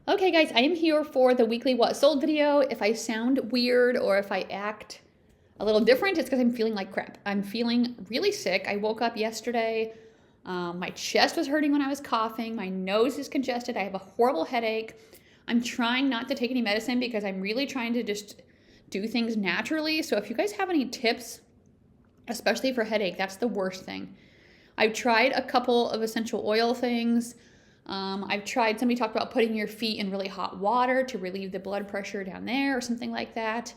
Okay guys, I am here for the weekly what sold video. If I sound weird or if I act a little different, it's because I'm feeling like crap. I'm feeling really sick. I woke up yesterday. My chest was hurting when I was coughing. My nose is congested. I have a horrible headache. I'm trying not to take any medicine because I'm really trying to just do things naturally. So if you guys have any tips, especially for headache, that's the worst thing. I've tried a couple of essential oil things. I've tried, somebody talked about putting your feet in really hot water to relieve the blood pressure down there or something like that.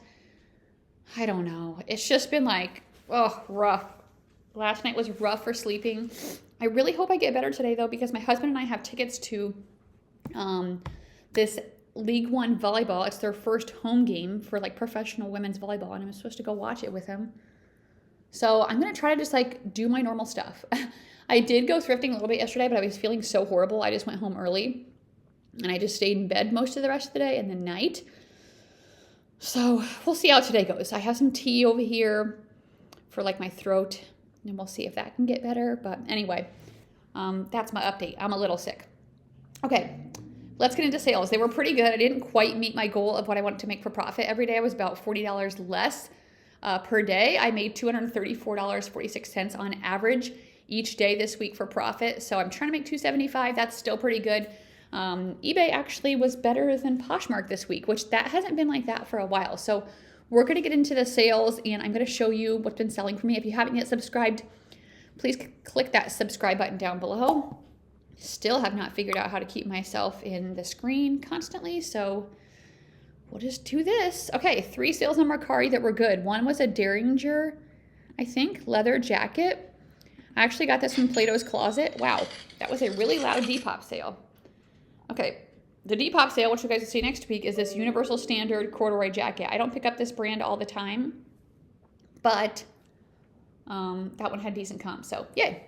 I don't know. It's just been like, rough. Last night was rough for sleeping. I really hope I get better today though, because my husband and I have tickets to this League One volleyball. It's their first home game for like professional women's volleyball, and I'm supposed to go watch it with him. So I'm going to try to just like do my normal stuff. I did go thrifting a little bit yesterday, but I was feeling so horrible. I just went home early and I just stayed in bed most of the rest of the day and the night. So we'll see how today goes. I have some tea over here for like my throat, and we'll see if that can get better. But anyway, that's my update. I'm a little sick. Okay, let's get into sales. They were pretty good. I didn't quite meet my goal of what I wanted to make for profit every day. I was about $40 less per day. I made $234.46 on average each day this week for profit. So I'm trying to make $275. That's still pretty good. eBay actually was better than Poshmark this week, which that hasn't been like that for a while. So we're going to get into the sales, and I'm going to show you what's been selling for me. If you haven't yet subscribed, please click that subscribe button down below. Still have not figured out how to keep myself in the screen constantly, so we'll just do this. Okay, 3 sales on Mercari that were good. One was a Derringer, I think, leather jacket. I actually got this from Plato's Closet. Wow, that was a really loud Depop sale. Okay, the Depop sale, which you guys will see next week, is this Universal Standard corduroy jacket. I don't pick up this brand all the time, but that one had decent comp, so yay.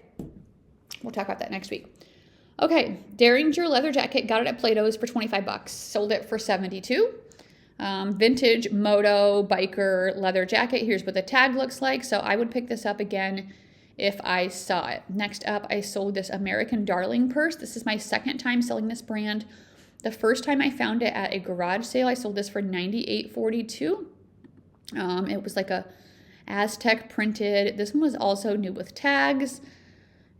We'll talk about that next week. Okay, Derringer leather jacket, got it at Plato's for 25 bucks. Sold it for 72. Vintage moto biker leather jacket. Here's what the tag looks like. So I would pick this up again if I saw it. Next up, I sold this American Darling purse. This is my second time selling this brand. The first time I found it at a garage sale, I sold this for $98.42. It was like a Aztec printed. This one was also new with tags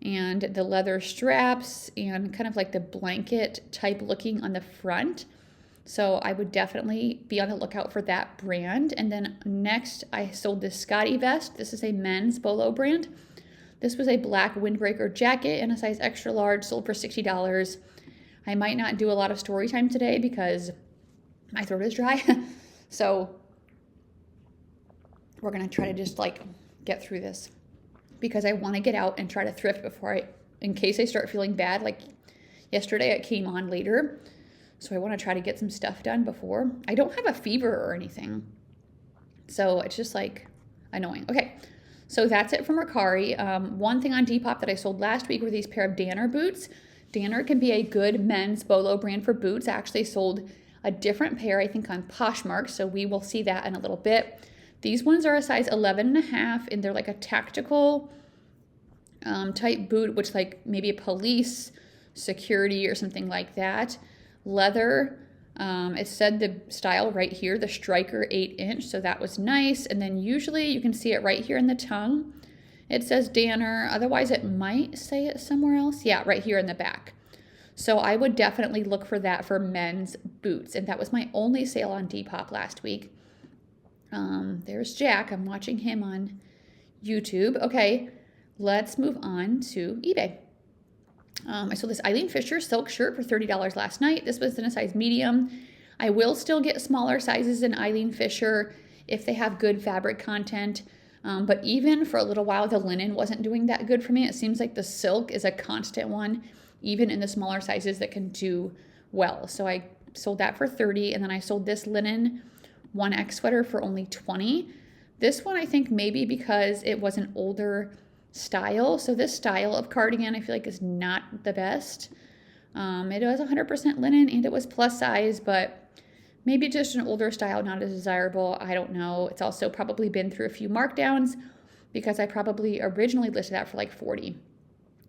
and the leather straps and kind of like the blanket type looking on the front. So I would definitely be on the lookout for that brand. And then next I sold this Scotty vest. This is a men's Bolo brand. This was a black windbreaker jacket in a size extra large, sold for $60. I might not do a lot of story time today because my throat is dry. So we're going to try to just like get through this because I want to get out and try to thrift before in case I start feeling bad. Like yesterday it came on later. So I want to try to get some stuff done before. I don't have a fever or anything. So it's just like annoying. Okay, so that's it from Mercari. One thing on Depop that I sold last week were these pair of Danner boots. Danner can be a good men's Bolo brand for boots. I actually sold a different pair, I think, on Poshmark. So we will see that in a little bit. These ones are a size 11.5, and they're like a tactical type boot, which like maybe a police security or something like that. Leather, it said the style right here, the Striker 8-inch, so that was nice. And then usually you can see it right here in the tongue. It says Danner, otherwise it might say it somewhere else. Yeah, right here in the back. So I would definitely look for that for men's boots. And that was my only sale on Depop last week. There's Jack. I'm watching him on YouTube. Okay, let's move on to eBay. I sold this Eileen Fisher silk shirt for $30 last night. This was in a size medium. I will still get smaller sizes in Eileen Fisher if they have good fabric content. But even for a little while, the linen wasn't doing that good for me. It seems like the silk is a constant one, even in the smaller sizes that can do well. So I sold that for $30, and then I sold this linen 1X sweater for only $20. This one, I think maybe because it was an older style. So this style of cardigan I feel like is not the best. It was 100% linen and it was plus size, but maybe just an older style, not as desirable. I don't know. It's also probably been through a few markdowns because I probably originally listed that for like $40.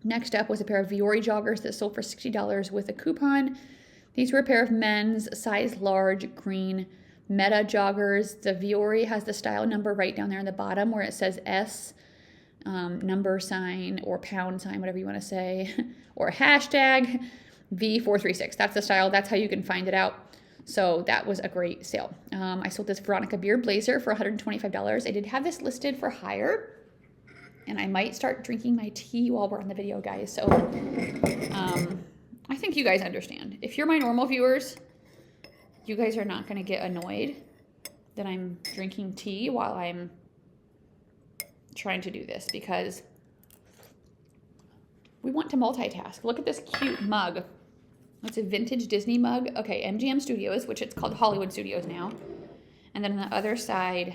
Next up was a pair of Viore joggers that sold for $60 with a coupon. These were a pair of men's size large green Meta joggers. The Viore has the style number right down there in the bottom where it says S, number sign or pound sign, whatever you want to say, or hashtag V436. That's the style. That's how you can find it out. So that was a great sale. I sold this Veronica Beard blazer for $125. I did have this listed for hire, and I might start drinking my tea while we're on the video, guys. So I think you guys understand. If you're my normal viewers, you guys are not going to get annoyed that I'm drinking tea while I'm trying to do this, because we want to multitask. Look at this cute mug. It's a vintage Disney mug. Okay, MGM Studios, which it's called Hollywood Studios now. And then on the other side,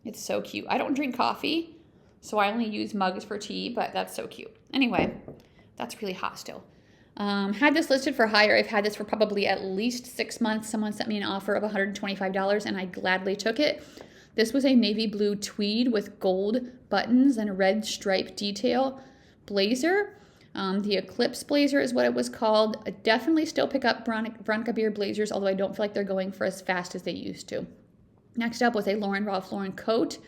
it's so cute. I don't drink coffee, so I only use mugs for tea, but that's so cute. Anyway, that's really hot still. Had this listed for hire. I've had this for probably at least 6 months. Someone sent me an offer of $125, and I gladly took it. This was a navy blue tweed with gold buttons and a red stripe detail blazer. The Eclipse blazer is what it was called. I definitely still pick up Veronica Beard blazers, although I don't feel like they're going for as fast as they used to. Next up was a Ralph Lauren coat.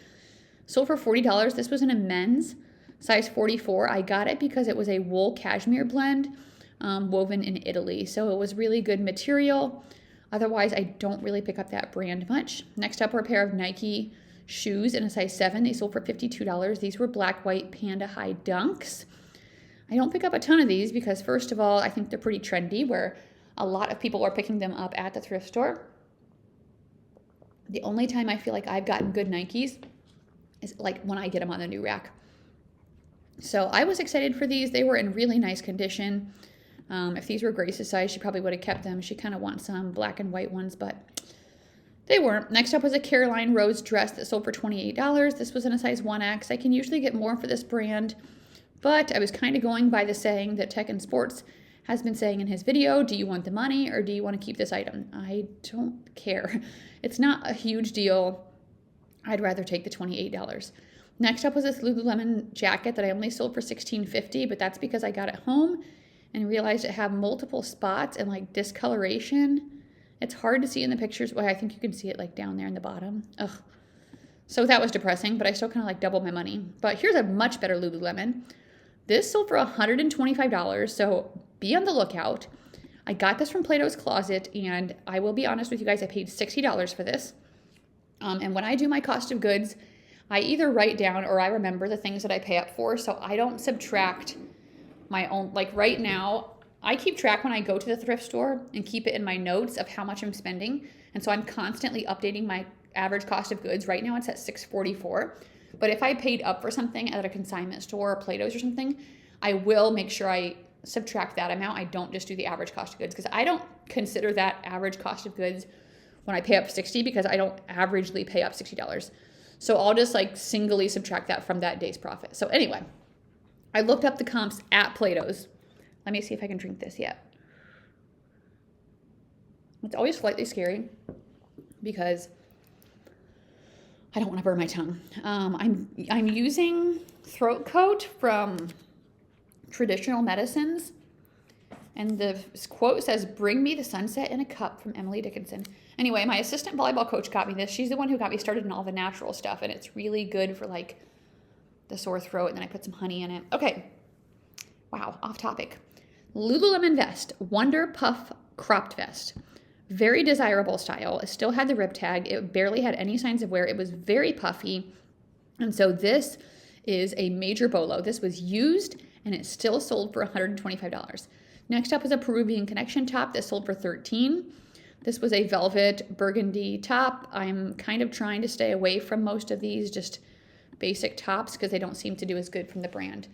Sold for $40. This was in a men's, size 44. I got it because it was a wool cashmere blend woven in Italy. So it was really good material. Otherwise, I don't really pick up that brand much. Next up were a pair of Nike shoes in a size 7. They sold for $52. These were black, white, panda high dunks. I don't pick up a ton of these because, first of all, I think they're pretty trendy, where a lot of people are picking them up at the thrift store. The only time I feel like I've gotten good Nikes is like when I get them on the new rack. So I was excited for these. They were in really nice condition. If these were Grace's size, she probably would have kept them. She kind of wants some black and white ones, but they weren't. Next up was a Caroline Rose dress that sold for $28. This was in a size 1X. I can usually get more for this brand, but I was kind of going by the saying that Tech and Sports has been saying in his video, do you want the money or do you want to keep this item? I don't care. It's not a huge deal. I'd rather take the $28. Next up was this Lululemon jacket that I only sold for $16.50, but that's because I got it home and realized it had multiple spots and like discoloration. It's hard to see in the pictures. Well, I think you can see it like down there in the bottom. Ugh. So that was depressing, but I still kind of like doubled my money. But here's a much better Lululemon. This sold for $125, so be on the lookout. I got this from Plato's Closet, and I will be honest with you guys, I paid $60 for this. And when I do my cost of goods, I either write down or I remember the things that I pay up for, so I don't subtract my own. Like right now, I keep track when I go to the thrift store and keep it in my notes of how much I'm spending. And so I'm constantly updating my average cost of goods. Right now it's at $644. But if I paid up for something at a consignment store or Plato's or something, I will make sure I subtract that amount. I don't just do the average cost of goods because I don't consider that average cost of goods when I pay up $60 because I don't averagely pay up $60. So I'll just like singly subtract that from that day's profit. So anyway, I looked up the comps at Plato's. Let me see if I can drink this yet. It's always slightly scary because I don't want to burn my tongue. I'm using throat coat from Traditional Medicines, and the quote says, "Bring me the sunset in a cup," from Emily Dickinson. Anyway, my assistant volleyball coach got me this. She's the one who got me started in all the natural stuff, and it's really good for like the sore throat, and then I put some honey in it. Okay. Wow, off topic. Lululemon vest, Wonder Puff cropped vest. Very desirable style. It still had the rib tag. It barely had any signs of wear. It was very puffy. And so this is a major bolo. This was used and it still sold for $125. Next up was a Peruvian Connection top that sold for $13. This was a velvet burgundy top. I'm kind of trying to stay away from most of these just basic tops because they don't seem to do as good from the brand.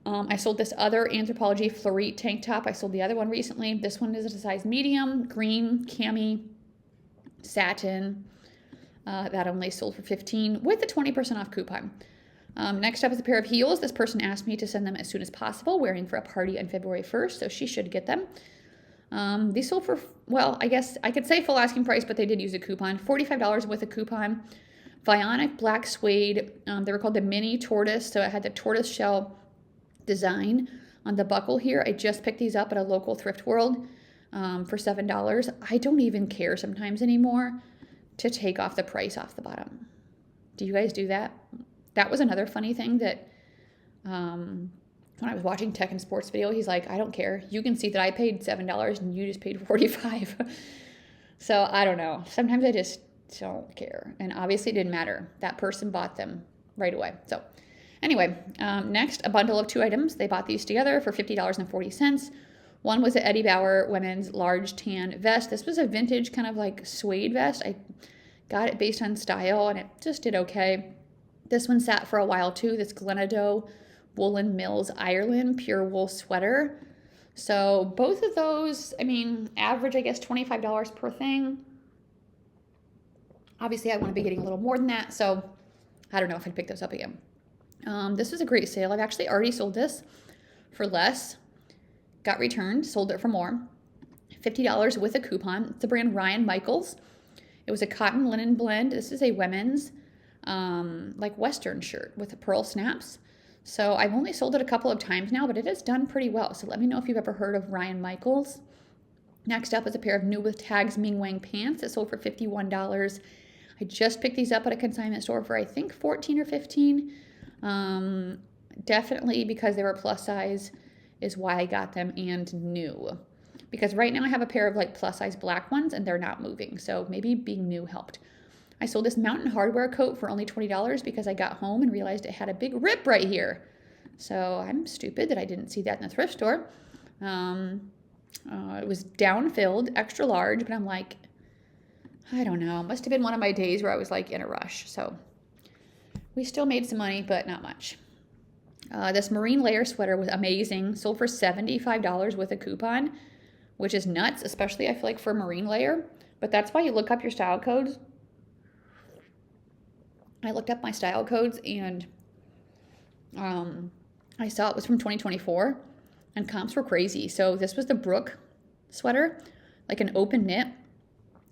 I sold this other Anthropologie Florite tank top. I sold the other one recently. This one is a size medium, green, cami, satin. That only sold for $15 with a 20% off coupon. Next up is a pair of heels. This person asked me to send them as soon as possible, wearing for a party on February 1st, so she should get them. These sold for, well, I guess I could say full asking price, but they did use a coupon. $45 with a coupon. Vionic black suede. They were called the mini tortoise, so it had the tortoise shell design On the buckle here, I just picked these up at a local thrift world for $7. I don't even care sometimes anymore to take off the price off the bottom. Do you guys do that? That was another funny thing that when I was watching Tech and Sports video, he's like, I don't care. You can see that I paid $7 and you just paid $45. So I don't know. Sometimes I just don't care. And obviously it didn't matter. That person bought them right away. So anyway, next, a bundle of 2 items. They bought these together for $50.40. One was an Eddie Bauer women's large tan vest. This was a vintage kind of like suede vest. I got it based on style and it just did okay. This one sat for a while too. This Glenado Woolen Mills Ireland pure wool sweater. So both of those, I mean, average, I guess, $25 per thing. Obviously, I want to be getting a little more than that. So I don't know if I'd pick those up again. This was a great sale. I've actually already sold this for less. Got returned, sold it for more. $50 with a coupon. It's the brand Ryan Michaels. It was a cotton linen blend. This is a women's like Western shirt with the pearl snaps. So I've only sold it a couple of times now, but it has done pretty well. So let me know if you've ever heard of Ryan Michaels. Next up is a pair of new with tags Ming Wang pants that sold for $51. I just picked these up at a consignment store for I think $14 or $15. Definitely because they were plus size is why I got them, and new. Because right now I have a pair of like plus size black ones and they're not moving. So maybe being new helped. I sold this Mountain Hardwear coat for only $20 because I got home and realized it had a big rip right here. So I'm stupid that I didn't see that in the thrift store. It was down-filled, extra large, but I'm like, I don't know. It must have been one of my days where I was like in a rush. So we still made some money, but not much. This marine layer sweater was amazing. Sold for $75 with a coupon, which is nuts, especially I feel like for marine layer. But that's why you look up your style codes. I looked up my style codes and I saw it was from 2024 and comps were crazy. So this was the Brooke sweater, like an open knit.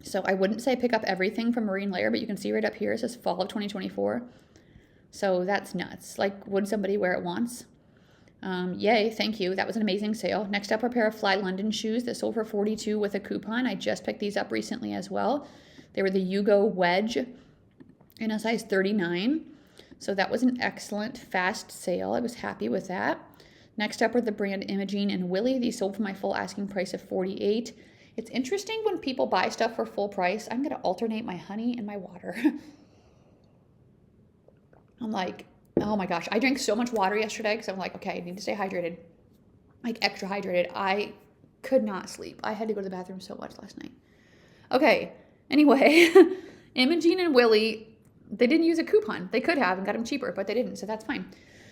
So I wouldn't say pick up everything from marine layer, but you can see right up here, it says fall of 2024. So that's nuts. Like, would somebody wear it once? Yay, thank you. That was an amazing sale. Next up, a pair of Fly London shoes that sold for $42 with a coupon. I just picked these up recently as well. They were the Yugo Wedge in a size 39. So that was an excellent, fast sale. I was happy with that. Next up are the brand Imogene and Willie. These sold for my full asking price of $48. It's interesting when people buy stuff for full price. I'm going to alternate my honey and my water. I'm like, oh my gosh. I drank so much water yesterday because I'm like, okay, I need to stay hydrated. Like extra hydrated. I could not sleep. I had to go to the bathroom so much last night. Okay, anyway, Imogene and Willie, they didn't use a coupon. They could have and got them cheaper, but they didn't, so that's fine.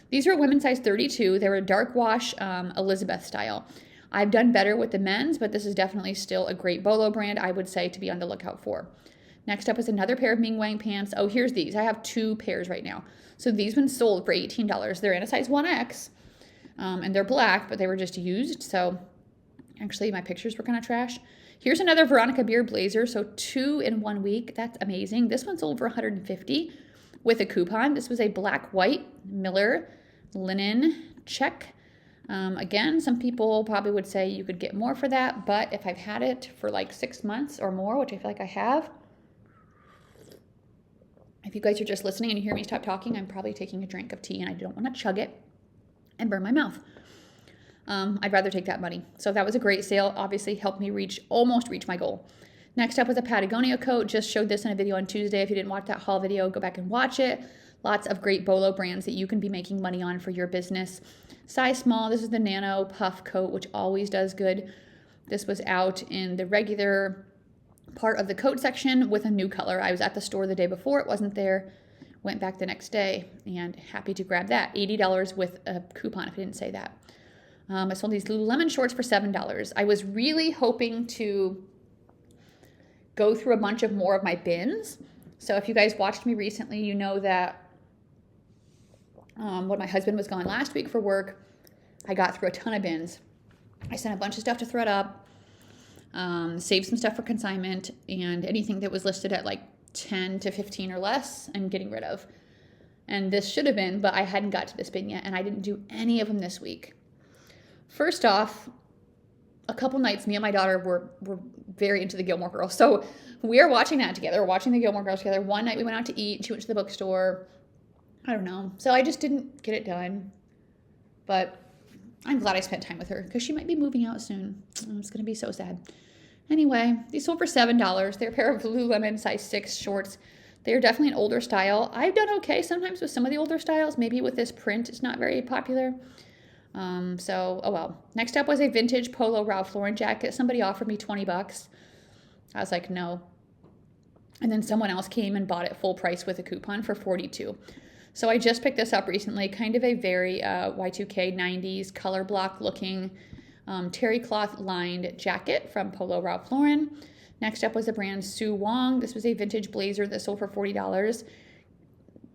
These are women's size 32. They were dark wash Elizabeth style. I've done better with the men's, but this is definitely still a great bolo brand, I would say, to be on the lookout for. Next up is another pair of Ming Wang pants. Oh, here's these. I have 2 pairs right now. So these ones sold for $18. They're in a size 1X, and they're black, but they were just used. So actually, my pictures were kind of trash. Here's another Veronica Beer blazer. So 2 in 1 week. That's amazing. This one sold for $150 with a coupon. This was a black, white, Miller, linen, check. Again, some people probably would say you could get more for that, but if I've had it for like 6 months or more, which I feel like I have, if you guys are just listening and you hear me stop talking, I'm probably taking a drink of tea and I don't want to chug it and burn my mouth. I'd rather take that money. So that was a great sale. Obviously helped me almost reach my goal. Next up was a Patagonia coat. Just showed this in a video on Tuesday. If you didn't watch that haul video, go back and watch it. Lots of great bolo brands that you can be making money on for your business. Size small. This is the Nano Puff coat, which always does good. This was out in the regular part of the coat section with a new color. I was at the store the day before. It wasn't there. Went back the next day and happy to grab that. $80 with a coupon if I didn't say that. I sold these Lululemon shorts for $7. I was really hoping to go through a bunch of more of my bins. So if you guys watched me recently, you know that when my husband was gone last week for work, I got through a ton of bins. I sent a bunch of stuff to thread up, saved some stuff for consignment, and anything that was listed at like 10 to 15 or less, I'm getting rid of. And this should have been, but I hadn't got to this bin yet, and I didn't do any of them this week. First off, a couple nights, me and my daughter were very into the Gilmore Girls. So we are watching that together, watching the Gilmore Girls together. One night we went out to eat. She went to the bookstore. I don't know. So I just didn't get it done. But I'm glad I spent time with her because she might be moving out soon. It's going to be so sad. Anyway, these sold for $7. They're a pair of Lululemon size 6 shorts. They're definitely an older style. I've done okay sometimes with some of the older styles. Maybe with this print, it's not very popular. So, oh well. Next up was a vintage polo Ralph Lauren jacket. Somebody offered me 20 bucks. I was like, no. And then someone else came and bought it full price with a coupon for 42. So I just picked this up recently. Kind of a very Y2K 90s color block looking terry cloth lined jacket from Polo Ralph Lauren. Next up was the brand Sue Wong. This was a vintage blazer that sold for $40.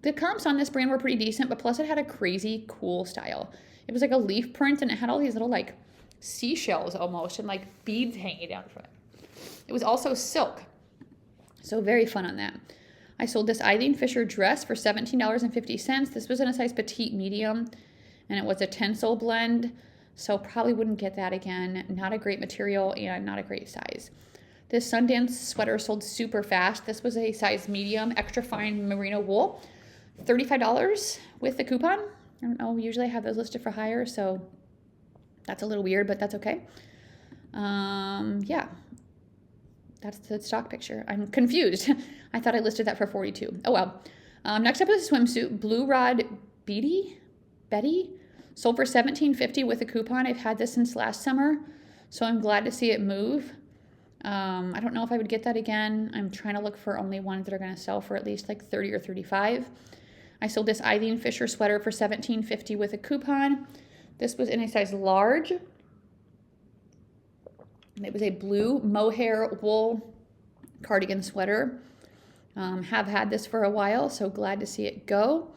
The comps on this brand were pretty decent, but plus it had a crazy cool style. It was like a leaf print, and it had all these little like seashells almost and like beads hanging down from it. It was also silk, so very fun on that. I sold this Eileen Fisher dress for $17.50. This was in a size petite medium, and it was a Tencel blend, so probably wouldn't get that again. Not a great material and not a great size. This Sundance sweater sold super fast. This was a size medium, extra fine merino wool, $35 with the coupon. I don't know, usually I have those listed for higher, so that's a little weird, but that's okay. Yeah, that's the stock picture. I'm confused. I thought I listed that for 42. Oh well. Next up is a swimsuit, Blue Rod Betty, sold for $17.50 with a coupon. I've had this since last summer, so I'm glad to see it move. I don't know if I would get that again. I'm trying to look for only ones that are going to sell for at least like 30 or 35. I sold this Eileen Fisher sweater for $17.50 with a coupon. This was in a size large. It was a blue mohair wool cardigan sweater. Have had this for a while, so glad to see it go.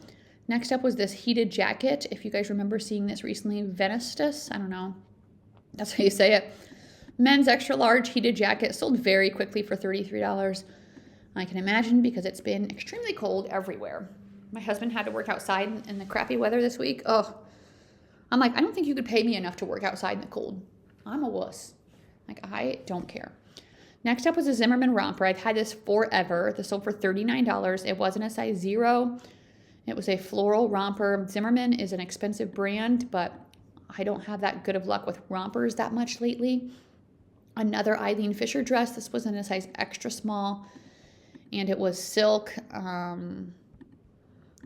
Next up was this heated jacket. If you guys remember seeing this recently, Venestus, I don't know. That's how you say it. Men's extra large heated jacket sold very quickly for $33. I can imagine because it's been extremely cold everywhere. My husband had to work outside in the crappy weather this week. Oh, I'm like, I don't think you could pay me enough to work outside in the cold. I'm a wuss. Like, I don't care. Next up was a Zimmerman romper. I've had this forever. This sold for $39. It wasn't a size 0. It was a floral romper. Zimmerman is an expensive brand, but I don't have that good of luck with rompers that much lately. Another Eileen Fisher dress. This was in a size extra small, and it was silk.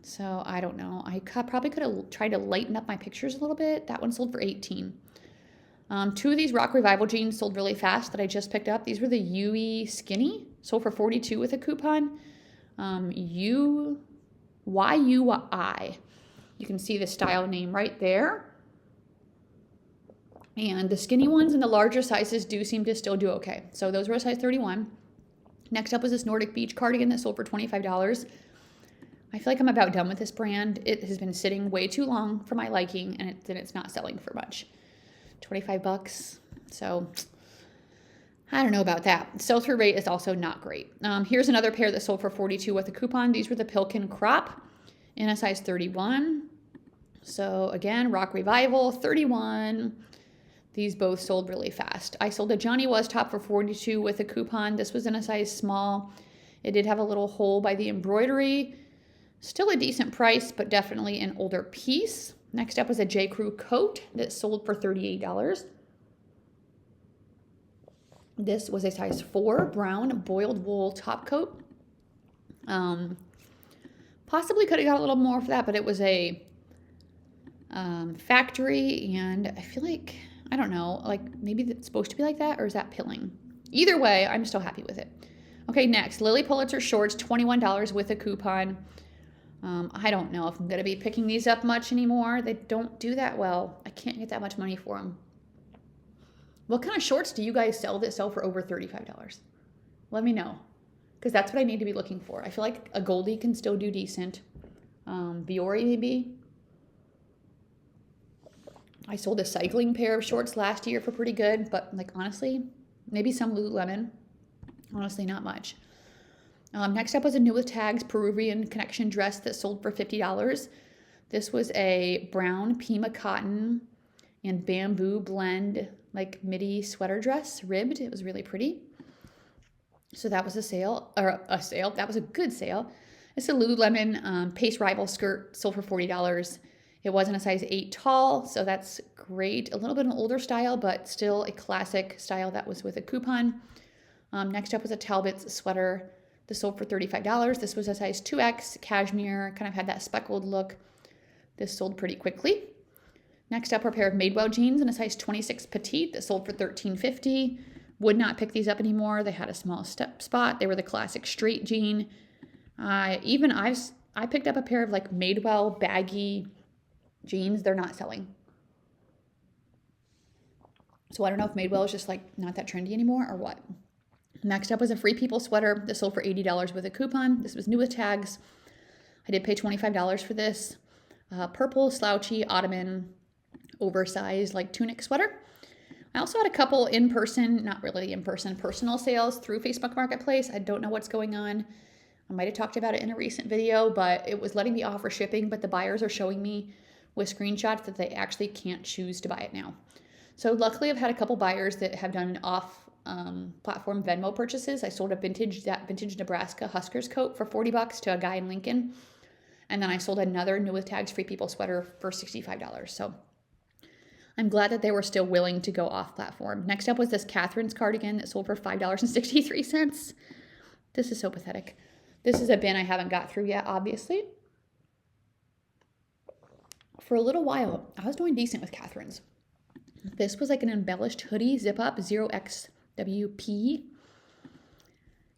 So I don't know. I probably could have tried to lighten up my pictures a little bit. That one sold for $18. Two of these Rock Revival jeans sold really fast that I just picked up. These were the UE Skinny, sold for $42 with a coupon. YUI. You can see the style name right there. And the skinny ones and the larger sizes do seem to still do okay. So those were a size 31. Next up was this Nordic Beach cardigan that sold for $25. I feel like I'm about done with this brand. It has been sitting way too long for my liking, and it's not selling for much. 25 bucks. So I don't know about that. Sell-through rate is also not great. Here's another pair that sold for $42 with a coupon. These were the Pilkin Crop in a size 31. So again, Rock Revival, 31. These both sold really fast. I sold a Johnny Was top for $42 with a coupon. This was in a size small. It did have a little hole by the embroidery. Still a decent price, but definitely an older piece. Next up was a J. Crew coat that sold for $38. This was a size 4 brown boiled wool top coat. Possibly could have got a little more for that, but it was a factory, and I feel like, I don't know, like maybe it's supposed to be like that, or is that pilling? Either way, I'm still happy with it. Okay, next, Lily Pulitzer shorts, $21 with a coupon. I don't know if I'm going to be picking these up much anymore. They don't do that well. I can't get that much money for them. What kind of shorts do you guys sell that sell for over $35? Let me know, because that's what I need to be looking for. I feel like a Goldie can still do decent. Biore maybe. I sold a cycling pair of shorts last year for pretty good, but like honestly, maybe some Lululemon. Honestly, not much. Next up was a New with Tags Peruvian connection dress that sold for $50. This was a brown Pima cotton and bamboo blend, like midi sweater dress, ribbed. It was really pretty. So that was a sale, or a sale. That was a good sale. It's a Lululemon Pace Rival skirt, sold for $40. It wasn't a size 8 tall, so that's great. A little bit of an older style, but still a classic style that was with a coupon. Next up was a Talbot's sweater. This sold for $35. This was a size 2X, cashmere, kind of had that speckled look. This sold pretty quickly. Next up are a pair of Madewell jeans in a size 26 petite that sold for $13.50. Would not pick these up anymore. They had a small step spot. They were the classic straight jean. I picked up a pair of like Madewell baggy jeans. They're not selling. So I don't know if Madewell is just like not that trendy anymore or what. Next up was a Free People sweater that sold for $80 with a coupon. This was new with tags. I did pay $25 for this. Purple, slouchy, ottoman, oversized like tunic sweater. I also had a couple in-person, not really in-person, personal sales through Facebook Marketplace. I don't know what's going on. I might have talked about it in a recent video, but it was letting me offer shipping, but the buyers are showing me with screenshots that they actually can't choose to buy it now. So luckily I've had a couple buyers that have done off platform Venmo purchases. I sold that vintage Nebraska Huskers coat for $40 to a guy in Lincoln. And then I sold another new with tags Free People sweater for $65. So I'm glad that they were still willing to go off platform. Next up was this Catherine's cardigan that sold for $5.63. This is so pathetic. This is a bin I haven't got through yet, obviously. For a little while, I was doing decent with Catherine's. This was like an embellished hoodie, zip up, 0XWP.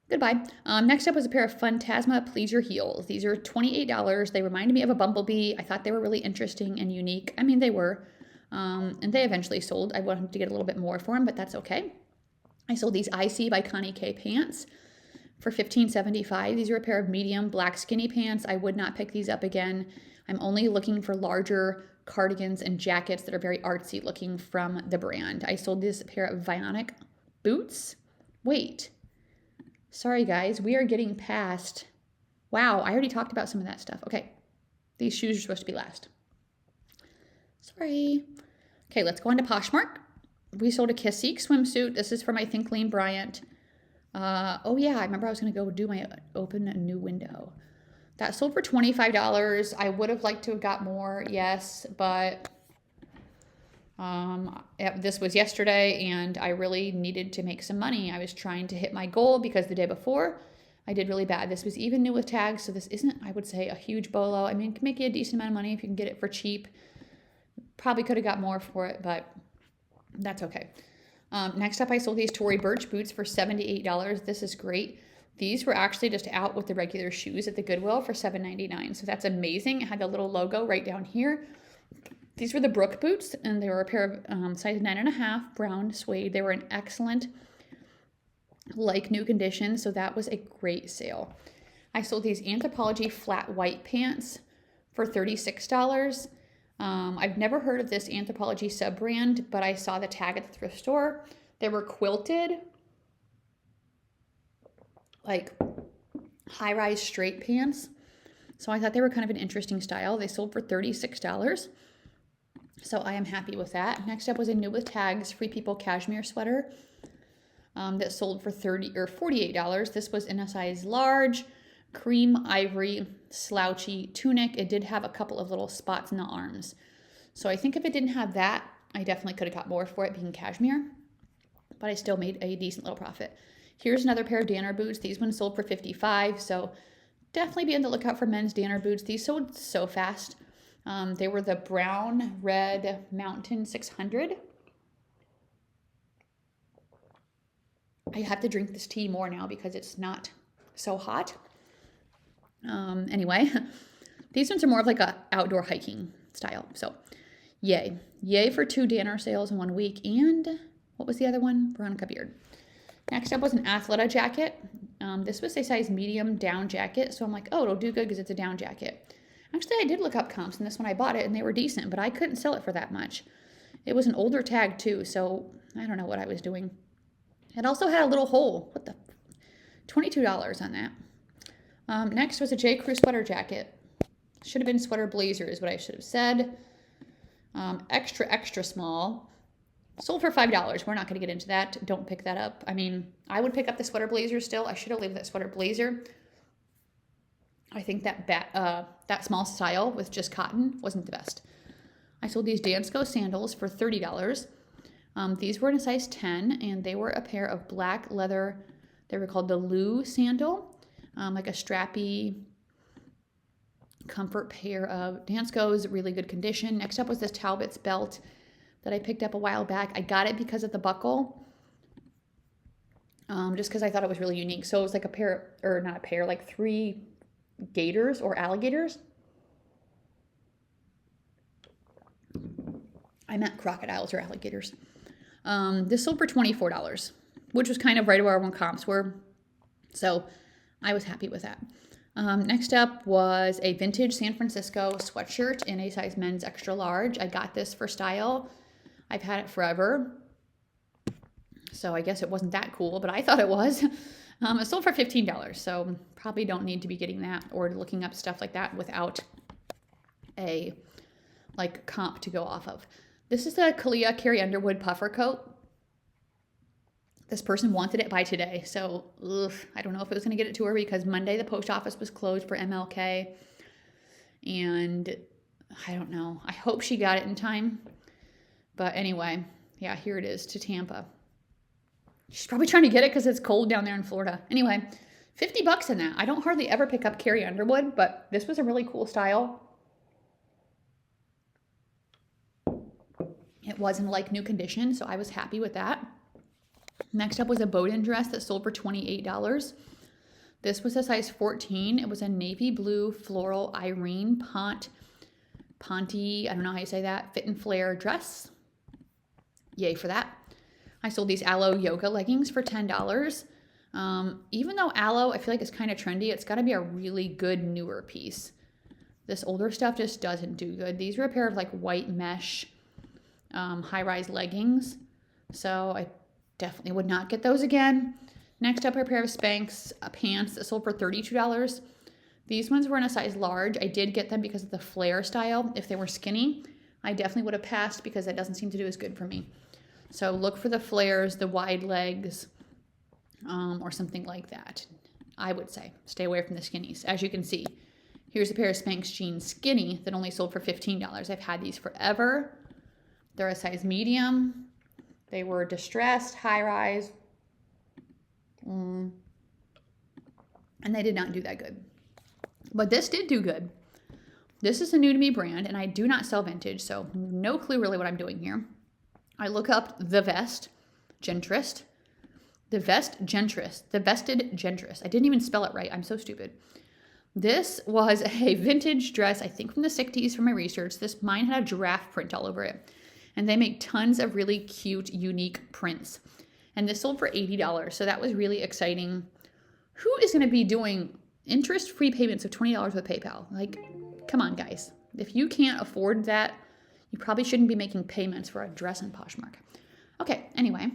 Goodbye. Next up was a pair of Phantasma Please Your heels. These are $28. They reminded me of a bumblebee. I thought they were really interesting and unique. I mean, they were. And they eventually sold. I wanted to get a little bit more for them, but that's okay. I sold these IC by Connie K pants for $15.75. These are a pair of medium black skinny pants. I would not pick these up again. I'm only looking for larger cardigans and jackets that are very artsy looking from the brand. I sold this pair of Vionic boots. Wait. Sorry, guys. We are getting past. Wow, I already talked about some of that stuff. Okay. These shoes are supposed to be last. Sorry. Okay, let's go on to Poshmark. We sold a Cacique swimsuit. This is from, I think, Lane Bryant. Oh, yeah, I remember I was going to go do my open a new window. That sold for $25. I would have liked to have got more, yes, but this was yesterday, and I really needed to make some money. I was trying to hit my goal because the day before, I did really bad. This was even new with tags, so this isn't, I would say, a huge bolo. I mean, it can make you a decent amount of money if you can get it for cheap. Probably could have got more for it, but that's okay. Next up, I sold these Tory Burch boots for $78. This is great. These were actually just out with the regular shoes at the Goodwill for $7.99. So that's amazing. It had the little logo right down here. These were the Brook boots, and they were a pair of size 9.5 brown suede. They were in excellent, like new condition. So that was a great sale. I sold these Anthropologie flat white pants for $36. I've never heard of this Anthropologie sub-brand, but I saw the tag at the thrift store. They were quilted, like high-rise straight pants. So I thought they were kind of an interesting style. They sold for $36. So I am happy with that. Next up was a new with tags Free People cashmere sweater that sold for $48. This was in a size large, cream ivory slouchy tunic. It did have a couple of little spots in the arms. So I think if it didn't have that, I definitely could have got more for it being cashmere, but I still made a decent little profit. Here's another pair of Danner boots. These ones sold for $55. So definitely be on the lookout for men's Danner boots. These sold so fast. They were the brown red Mountain 600. I have to drink this tea more now because it's not so hot. Anyway, these ones are more of like a outdoor hiking style. So yay. Yay for 2 Danner sales in 1 week. And what was the other one? Veronica Beard. Next up was an Athleta jacket. This was a size medium down jacket. So I'm like, oh, it'll do good because it's a down jacket. Actually, I did look up comps in this when I bought it and they were decent, but I couldn't sell it for that much. It was an older tag too, so I don't know what I was doing. It also had a little hole. What the? $22 on that. Next was a J. Crew sweater jacket. Should have been sweater blazer is what I should have said. Extra, extra small. Sold for $5. We're not going to get into that. Don't pick that up. I mean, I would pick up the sweater blazer still. I should have lived that sweater blazer. I think that small style with just cotton wasn't the best. I sold these Dansko sandals for $30. These were in a size 10, and they were a pair of black leather. They were called the Lou sandal, like a strappy comfort pair of Danskos, really good condition. Next up was this Talbot's belt that I picked up a while back. I got it because of the buckle, just because I thought it was really unique. So it was like a pair, or not a pair, like 3 gators or alligators. I meant crocodiles or alligators. This sold for $24, which was kind of right where our comps were. So I was happy with that. Next up was a vintage San Francisco sweatshirt in a size men's extra large. I got this for style. I've had it forever. So I guess it wasn't that cool, but I thought it was. It sold for $15. So probably don't need to be getting that or looking up stuff like that without a comp to go off of. This is the Kalia Carrie Underwood puffer coat. This person wanted it by today, so I don't know if it was going to get it to her because Monday the post office was closed for MLK, and I don't know. I hope she got it in time, but anyway, yeah, here it is to Tampa. She's probably trying to get it because it's cold down there in Florida. Anyway, $50 in that. I don't hardly ever pick up Carrie Underwood, but this was a really cool style. It was in like new condition, so I was happy with that. Next up was a Bowden dress that sold for $28. This was a size 14. It was a navy blue floral Irene Ponte, I don't know how you say that, fit and flare dress. Yay for that. I sold these Aloe yoga leggings for $10. Even though Aloe, I feel like it's kind of trendy, it's got to be a really good newer piece. This older stuff just doesn't do good. These were a pair of like white mesh high-rise leggings. So I definitely would not get those again. Next up are a pair of Spanx pants that sold for $32. These ones were in a size large. I did get them because of the flare style. If they were skinny, I definitely would have passed because that doesn't seem to do as good for me. So look for the flares, the wide legs, or something like that. I would say stay away from the skinnies. As you can see, here's a pair of Spanx jeans skinny that only sold for $15. I've had these forever. They're a size medium. They were distressed, high-rise, and they did not do that good. But this did do good. This is a new to me brand, and I do not sell vintage, so no clue really what I'm doing here. I look up The Vested Gentress. I didn't even spell it right. I'm so stupid. This was a vintage dress, I think from the 60s from my research. Mine had a giraffe print all over it. And they make tons of really cute, unique prints. And this sold for $80, so that was really exciting. Who is going to be doing interest-free payments of $20 with PayPal? Like, come on, guys. If you can't afford that, you probably shouldn't be making payments for a dress in Poshmark. Okay, anyway.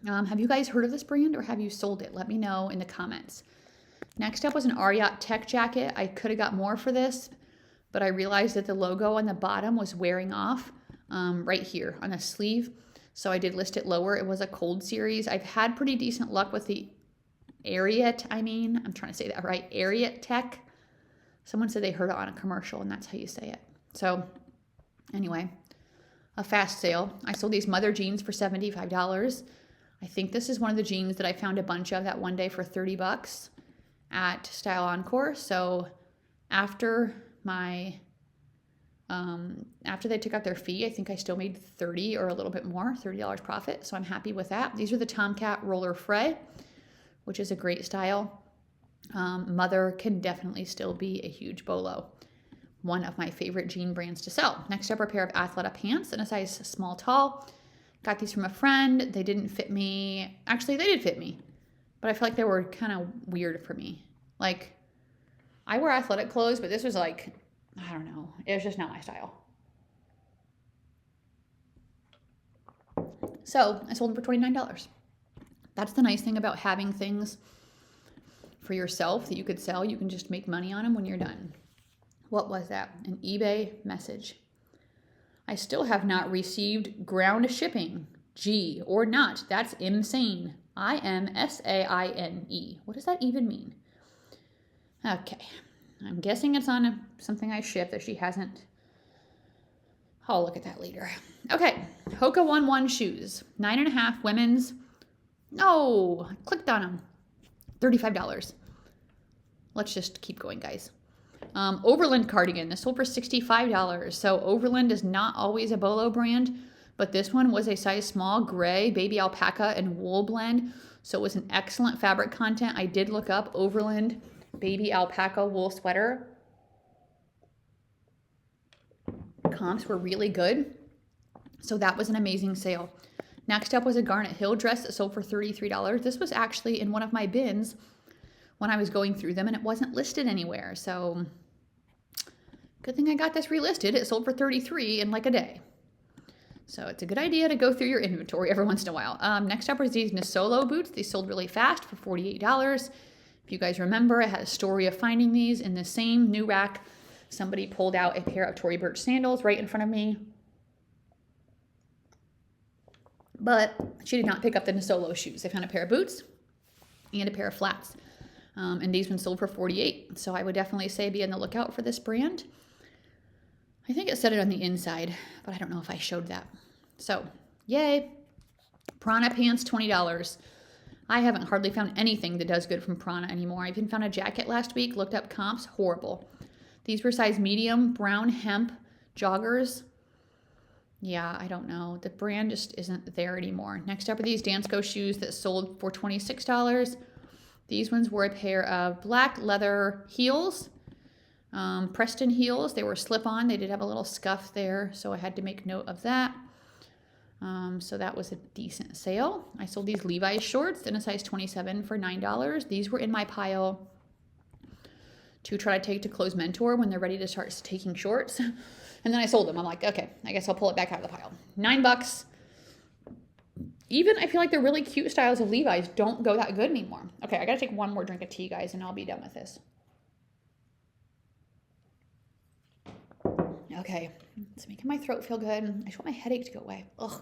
Have you guys heard of this brand or have you sold it? Let me know in the comments. Next up was an Ariat tech jacket. I could have got more for this, but I realized that the logo on the bottom was wearing off. Right here on the sleeve. So I did list it lower. It was a cold series. I've had pretty decent luck with the Ariat, I'm trying to say that right, Ariat Tech. Someone said they heard it on a commercial and that's how you say it. So anyway, a fast sale. I sold these Mother jeans for $75. I think this is one of the jeans that I found a bunch of that one day for $30 at Style Encore. So after they took out their fee, I think I still made $30 or a little bit more, $30 profit. So I'm happy with that. These are the Tomcat Roller Fray, which is a great style. Mother can definitely still be a huge bolo. One of my favorite jean brands to sell. Next up are a pair of Athleta pants in a size small tall. Got these from a friend. They didn't fit me. Actually, they did fit me, but I feel like they were kind of weird for me. Like, I wear athletic clothes, but this was like, I don't know. It was just not my style. So I sold them for $29. That's the nice thing about having things for yourself that you could sell. You can just make money on them when you're done. What was that? An eBay message. I still have not received ground shipping. G or not. That's insane. IMSAINE. What does that even mean? Okay. I'm guessing it's on something I shipped that she hasn't. I'll look at that later. Okay. Hoka 1-1 shoes. 9.5 women's. No. I clicked on them. $35. Let's just keep going, guys. Overland cardigan. This sold for $65. So Overland is not always a Bolo brand, but this one was a size small, gray, baby alpaca, and wool blend. So it was an excellent fabric content. I did look up Overland baby alpaca wool sweater. Comps were really good. So that was an amazing sale. Next up was a Garnet Hill dress that sold for $33. This was actually in one of my bins when I was going through them, and it wasn't listed anywhere. So good thing I got this relisted. It sold for $33 in like a day. So it's a good idea to go through your inventory every once in a while. Next up was these Nisolo boots. These sold really fast for $48. If you guys remember, I had a story of finding these in the same new rack. Somebody pulled out a pair of Tory Burch sandals right in front of me. But she did not pick up the Nisolo shoes. I found a pair of boots and a pair of flats. And these ones sold for $48. So I would definitely say be on the lookout for this brand. I think it said it on the inside, but I don't know if I showed that. So, yay. Prana pants, $20. I haven't hardly found anything that does good from Prana anymore. I even found a jacket last week, looked up comps, horrible. These were size medium, brown hemp joggers. Yeah, I don't know. The brand just isn't there anymore. Next up are these Dansko shoes that sold for $26. These ones were a pair of black leather heels, Preston heels. They were slip-on. They did have a little scuff there, so I had to make note of that. So that was a decent sale. I sold these Levi's shorts in a size 27 for $9. These were in my pile to try to take to Clothes Mentor when they're ready to start taking shorts. And then I sold them. I'm like, okay, I guess I'll pull it back out of the pile. $9. Even I feel like the really cute styles of Levi's don't go that good anymore. Okay, I gotta take one more drink of tea, guys, and I'll be done with this. Okay, it's making my throat feel good. I just want my headache to go away. Ugh.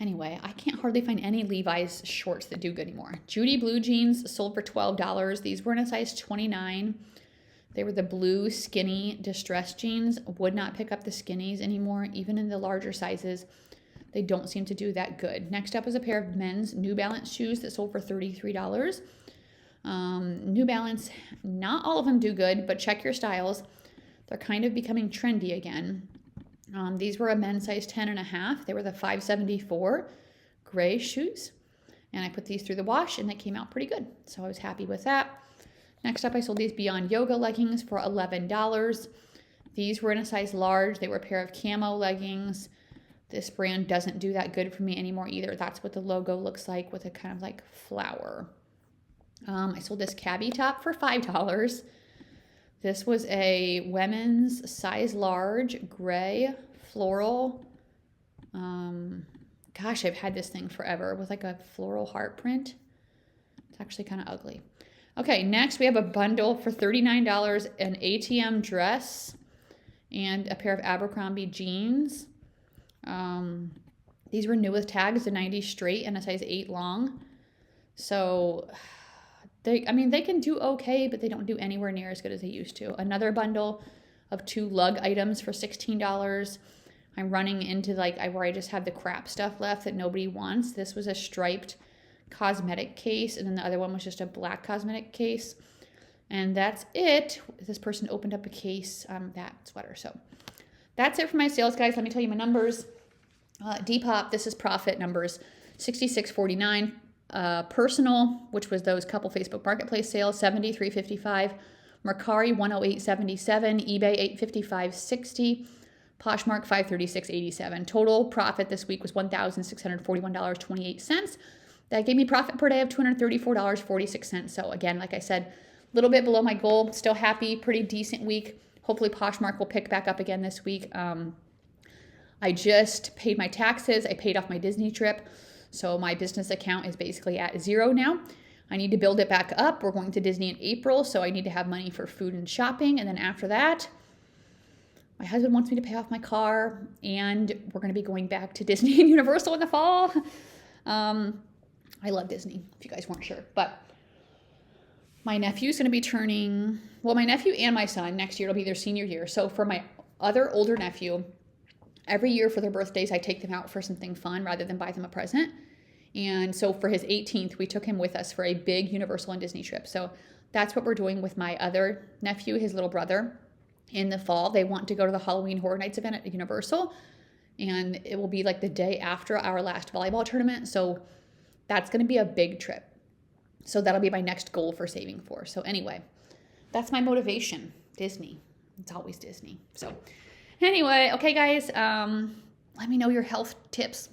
Anyway, I can't hardly find any Levi's shorts that do good anymore. Judy blue jeans sold for $12. These were in a size 29. They were the blue skinny distressed jeans. Would not pick up the skinnies anymore, even in the larger sizes. They don't seem to do that good. Next up is a pair of men's New Balance shoes that sold for $33. New Balance, not all of them do good, but check your styles. They're kind of becoming trendy again. These were a men's size 10.5. They were the 574 gray shoes. And I put these through the wash and they came out pretty good. So I was happy with that. Next up, I sold these Beyond Yoga leggings for $11. These were in a size large. They were a pair of camo leggings. This brand doesn't do that good for me anymore either. That's what the logo looks like with a kind of like flower. I sold this cabbie top for $5. This was a women's size large, gray, floral. Gosh, I've had this thing forever with like a floral heart print. It's actually kind of ugly. Okay, next we have a bundle for $39, an ATM dress and a pair of Abercrombie jeans. These were new with tags, a 90 straight and a size 8 long. So they can do okay, but they don't do anywhere near as good as they used to. Another bundle of 2 lug items for $16. I'm running into where I just have the crap stuff left that nobody wants. This was a striped cosmetic case, and then the other one was just a black cosmetic case. And that's it. This person opened up a case, that sweater. So that's it for my sales, guys. Let me tell you my numbers. Depop, this is profit numbers, $66.49. Personal, which was those couple Facebook Marketplace sales, $73.55. Mercari, $108.77. eBay, $855.60. Poshmark, $536.87. Total profit this week was $1,641.28. That gave me profit per day of $234.46. So again, like I said, a little bit below my goal. Still happy, pretty decent week. Hopefully Poshmark will pick back up again this week. I just paid my taxes. I paid off my Disney trip. So my business account is basically at zero now. I need to build it back up. We're going to Disney in April, so I need to have money for food and shopping. And then after that, My husband wants me to pay off my car, and we're going to be going back to Disney and Universal in the fall. I love Disney, if you guys weren't sure. But my nephew's going to be turning, well, my nephew and my son, next year, it'll be their senior year. So for my other older nephew, every year for their birthdays, I take them out for something fun rather than buy them a present. And so for his 18th, we took him with us for a big Universal and Disney trip. So that's what we're doing with my other nephew, his little brother. In the fall, they want to go to the Halloween Horror Nights event at Universal, and it will be like the day after our last volleyball tournament. So that's going to be a big trip. So that'll be my next goal for saving for. So anyway, that's my motivation. Disney. It's always Disney. So anyway, okay, guys, let me know your health tips.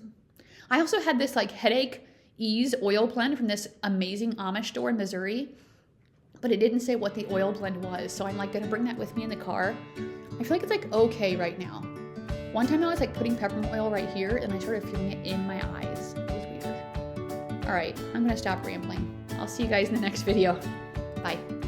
I also had this like headache ease oil blend from this amazing Amish store in Missouri, but it didn't say what the oil blend was. So I'm like going to bring that with me in the car. I feel like it's like okay right now. One time I was like putting peppermint oil right here and I started feeling it in my eyes. It was weird. All right, I'm going to stop rambling. I'll see you guys in the next video. Bye.